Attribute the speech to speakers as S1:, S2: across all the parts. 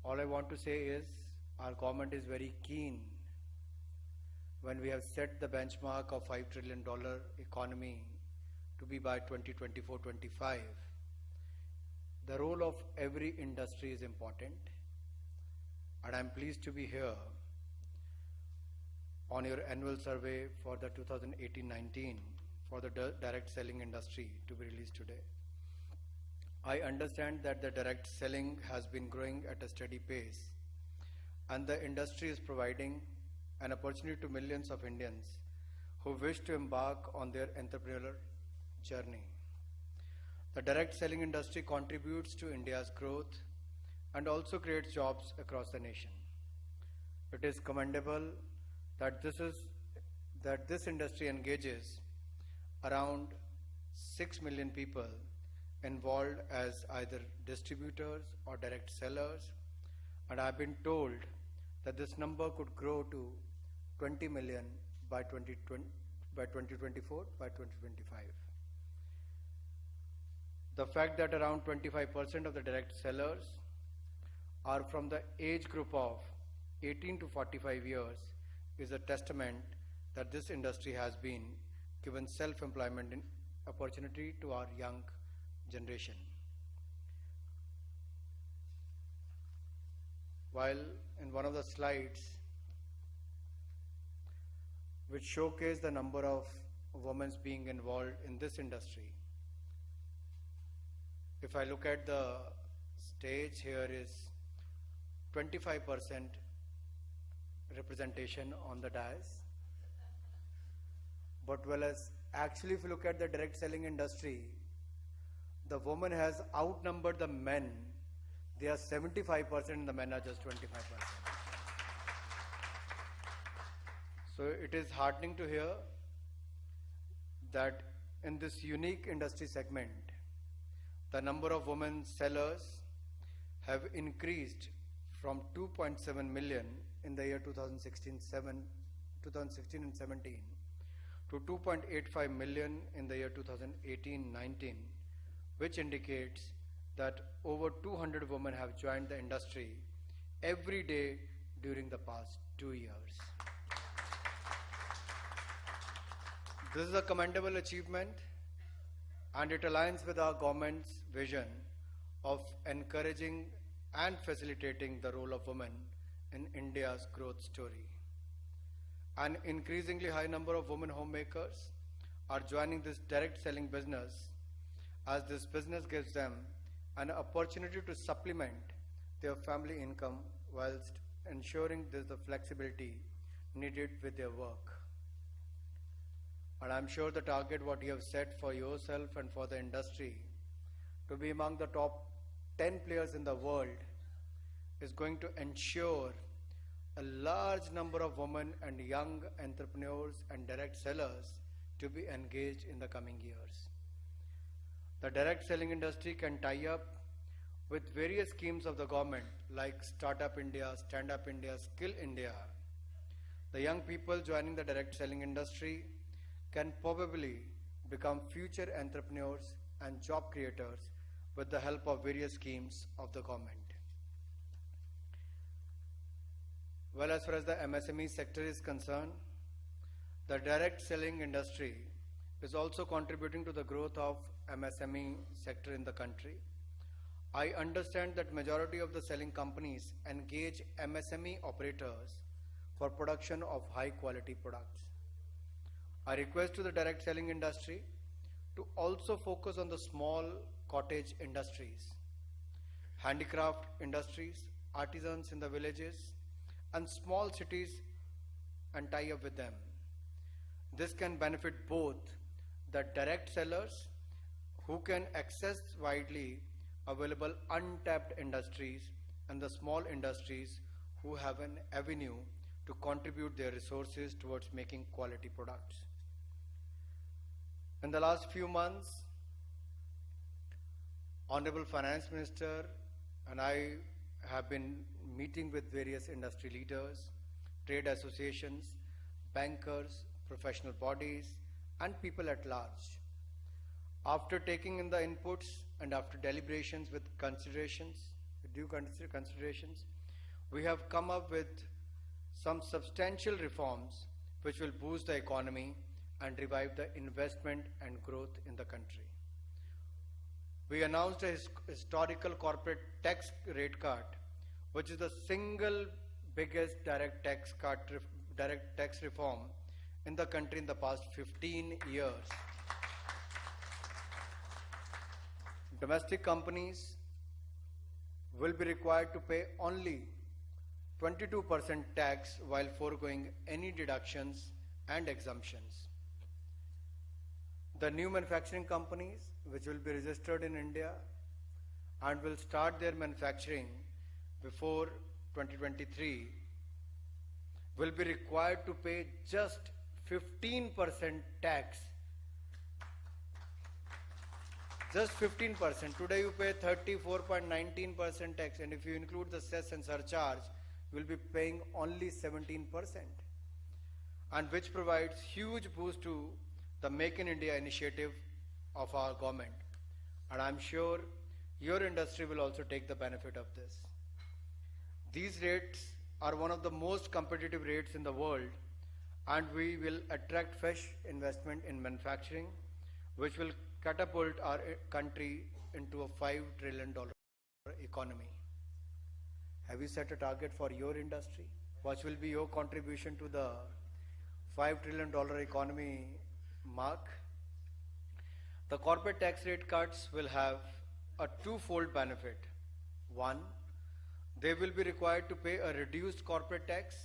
S1: All I want to say is our government is very keen when we have set the benchmark of $5 trillion economy to be by 2024-25. The role of every industry is important, and I'm pleased to be here on your annual survey for the 2018-19 for the direct selling industry to be released today. I understand that the direct selling has been growing at a steady pace, and the industry is providing an opportunity to millions of Indians who wish to embark on their entrepreneurial journey. The direct selling industry contributes to India's growth and also creates jobs across the nation. It is commendable that this industry engages around 6 million people involved as either distributors or direct sellers, and I have been told that this number could grow to 20 million by 2024, by 2025. The fact that around 25% of the direct sellers are from the age group of 18 to 45 years is a testament that this industry has been given self-employment opportunity to our young generation. While in one of the slides which showcase the number of women being involved in this industry, if I look at the stage, here is 25% representation on the dais. But well, as actually if you look at the direct selling industry, the woman has outnumbered the men. They are 75% and the men are just 25%. So it is heartening to hear that in this unique industry segment, the number of women sellers have increased from 2.7 million in the year 2016 and 17 to 2.85 million in the year 2018-19, which indicates that over 200 women have joined the industry every day during the past 2 years. This is a commendable achievement, and it aligns with our government's vision of encouraging and facilitating the role of women in India's growth story. An increasingly high number of women homemakers are joining this direct selling business, as this business gives them an opportunity to supplement their family income whilst ensuring there's the flexibility needed with their work. And I'm sure the target what you have set for yourself and for the industry to be among the top 10 players in the world is going to ensure a large number of women and young entrepreneurs and direct sellers to be engaged in the coming years. The direct selling industry can tie up with various schemes of the government like Startup India, Stand Up India, Skill India. The young people joining the direct selling industry can probably become future entrepreneurs and job creators with the help of various schemes of the government. Well, as far as the MSME sector is concerned, the direct selling industry is also contributing to the growth of MSME sector in the country. I understand that majority of the selling companies engage MSME operators for production of high quality products. I request to the direct selling industry to also focus on the small cottage industries, handicraft industries, artisans in the villages and small cities, and tie up with them. This can benefit both the direct sellers who can access widely available untapped industries and the small industries who have an avenue to contribute their resources towards making quality products. In the last few months, Honorable Finance Minister and I have been meeting with various industry leaders, trade associations, bankers, professional bodies, and people at large. After taking in the inputs and after deliberations with due considerations, we have come up with some substantial reforms which will boost the economy and revive the investment and growth in the country. We announced a historical corporate tax rate cut, which is the single biggest direct tax reform in the country in the past 15 years. Domestic companies will be required to pay only 22% tax while foregoing any deductions and exemptions. The new manufacturing companies, which will be registered in India and will start their manufacturing before 2023, will be required to pay just 15% tax. Just 15%. Today you pay 34.19% tax, and if you include the cess and surcharge, you will be paying only 17%, and which provides huge boost to the Make in India initiative of our government. And I'm sure your industry will also take the benefit of this. These rates are one of the most competitive rates in the world, and we will attract fresh investment in manufacturing, which will catapult our country into a $5 trillion economy. Have you set a target for your industry? What will be your contribution to the $5 trillion economy mark? The corporate tax rate cuts will have a twofold benefit. One, they will be required to pay a reduced corporate tax,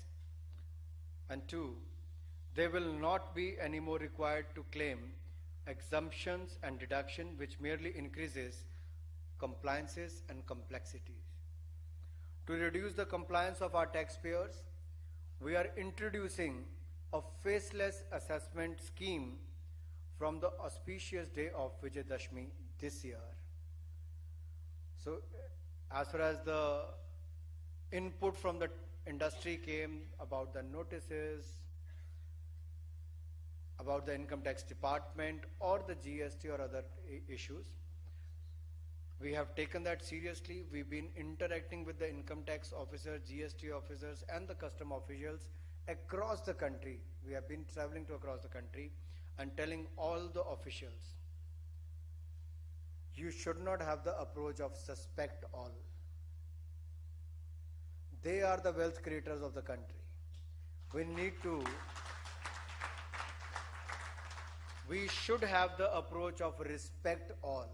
S1: and two, they will not be anymore required to claim exemptions and deduction, which merely increases compliances and complexities. To reduce the compliance of our taxpayers, we are introducing a faceless assessment scheme from the auspicious day of Vijayadashmi this year. So, as far as the input from the industry came about the notices, about the income tax department or the GST or other issues, we have taken that seriously. We've been interacting with the income tax officer, GST officers and the custom officials across the country. We have been traveling to across the country and telling all the officials, you should not have the approach of suspect all. They are the wealth creators of the country. We should have the approach of respect all.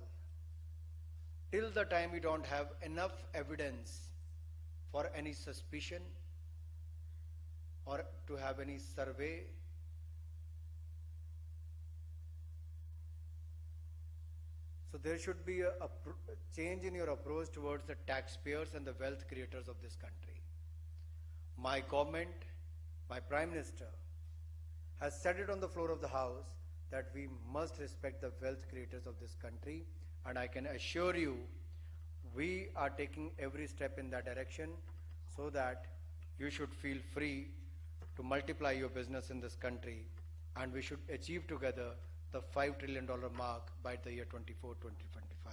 S1: Till the time we don't have enough evidence for any suspicion or to have any survey, so there should be a change in your approach towards the taxpayers and the wealth creators of this country. My government, my Prime Minister, has said it on the floor of the House that we must respect the wealth creators of this country, and I can assure you we are taking every step in that direction so that you should feel free to multiply your business in this country, and we should achieve together the $5 trillion mark by the year 2025.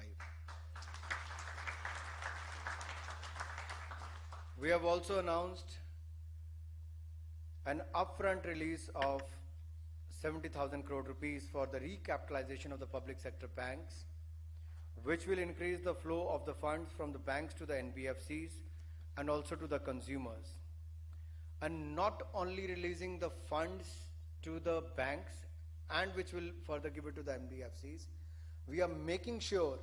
S1: We have also announced an upfront release of 70,000 crore rupees for the recapitalization of the public sector banks, which will increase the flow of the funds from the banks to the NBFCs and also to the consumers. And not only releasing the funds to the banks and which will further give it to the NBFCs, we are making sure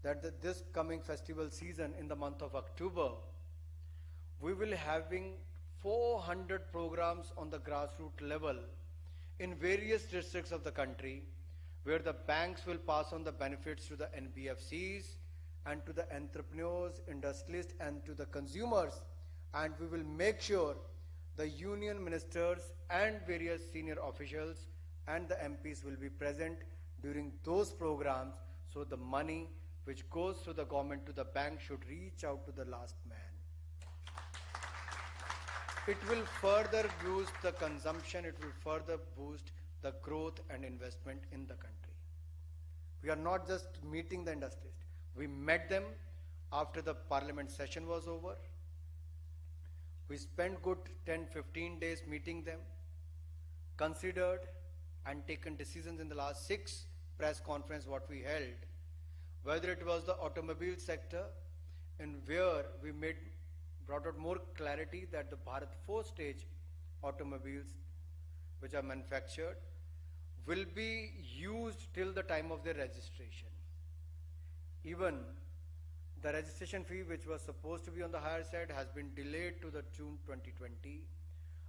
S1: that this coming festival season in the month of October, we will having 400 programs on the grassroots level in various districts of the country, where the banks will pass on the benefits to the NBFCs and to the entrepreneurs, industrialists and to the consumers, and we will make sure the union ministers and various senior officials and the MPs will be present during those programs, so the money which goes through the government to the bank should reach out to the last man. It will further boost the consumption, it will further boost the growth and investment in the country. We are not just meeting the industries. We met them after the parliament session was over. We spent good 10-15 days meeting them, considered and taken decisions in the last 6 press conferences what we held, whether it was the automobile sector, in where we brought out more clarity that the Bharat 4-stage automobiles which are manufactured will be used till the time of their registration. Even the registration fee, which was supposed to be on the higher side, has been delayed to the June 2020.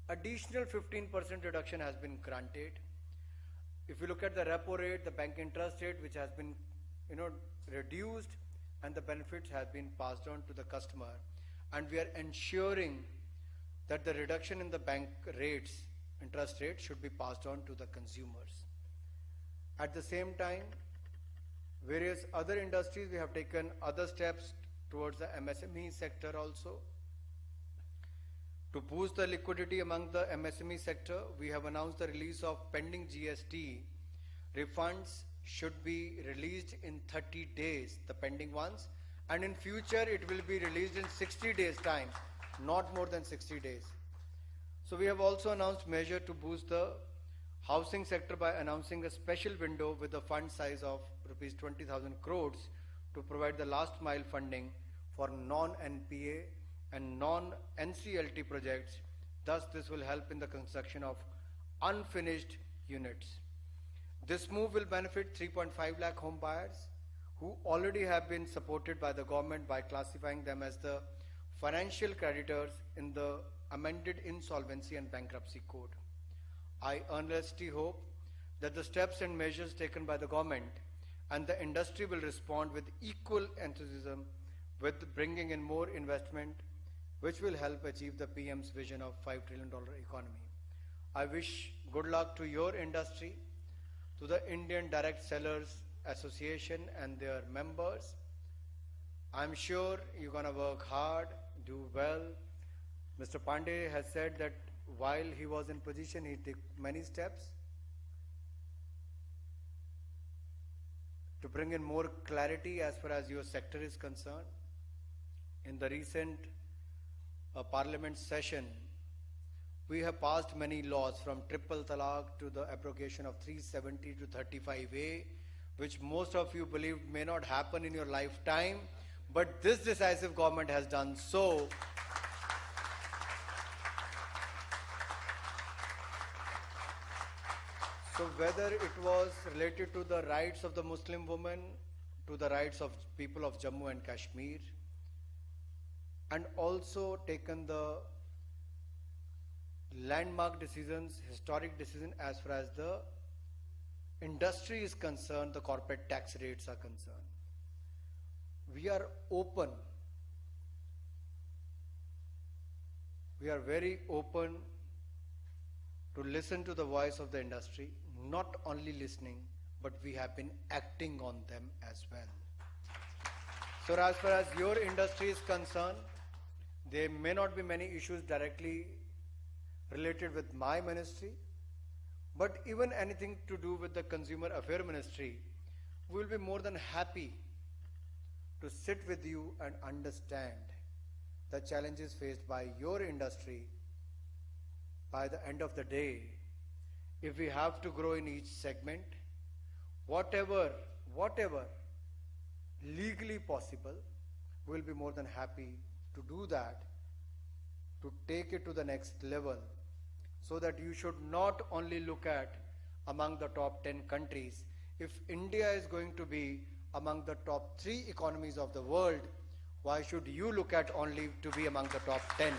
S1: Additional 15% reduction has been granted. If you look at the repo rate, the bank interest rate, which has been reduced, and the benefits have been passed on to the customer. And we are ensuring that the reduction in the bank rates, interest rates, should be passed on to the consumers. At the same time, various other industries, we have taken other steps towards the MSME sector also. To boost the liquidity among the MSME sector, we have announced the release of pending GST refunds should be released in 30 days, the pending ones, and in future it will be released in 60 days time, not more than 60 days. So we have also announced measure to boost the housing sector by announcing a special window with a fund size of rupees 20,000 crores to provide the last mile funding for non-NPA and non-NCLT projects. Thus, this will help in the construction of unfinished units. This move will benefit 3.5 lakh home buyers who already have been supported by the government by classifying them as the financial creditors in the amended Insolvency and Bankruptcy Code. I earnestly hope that the steps and measures taken by the government and the industry will respond with equal enthusiasm with bringing in more investment, which will help achieve the PM's vision of $5 trillion economy. I wish good luck to your industry, to the Indian Direct Sellers Association and their members. I'm sure you're going to work hard, do well. Mr. Pandey has said that while he was in position, he took many steps to bring in more clarity as far as your sector is concerned. In the recent Parliament session, we have passed many laws from triple talaq to the abrogation of 370 to 35A, which most of you believe may not happen in your lifetime, but this decisive government has done so. So whether it was related to the rights of the Muslim woman, to the rights of people of Jammu and Kashmir, and also taken the landmark decisions, historic decisions as far as the industry is concerned, the corporate tax rates are concerned. We are open. We are very open to listen to the voice of the industry, not only listening, but we have been acting on them as well. So as far as your industry is concerned, there may not be many issues directly related with my ministry, but even anything to do with the Consumer Affairs Ministry, we will be more than happy to sit with you and understand the challenges faced by your industry. By the end of the day, if we have to grow in each segment, whatever legally possible, we will be more than happy to do that, to take it to the next level, so that you should not only look at among the top 10 countries. If India is going to be among the top 3 economies of the world, why should you look at only to be among the top 10?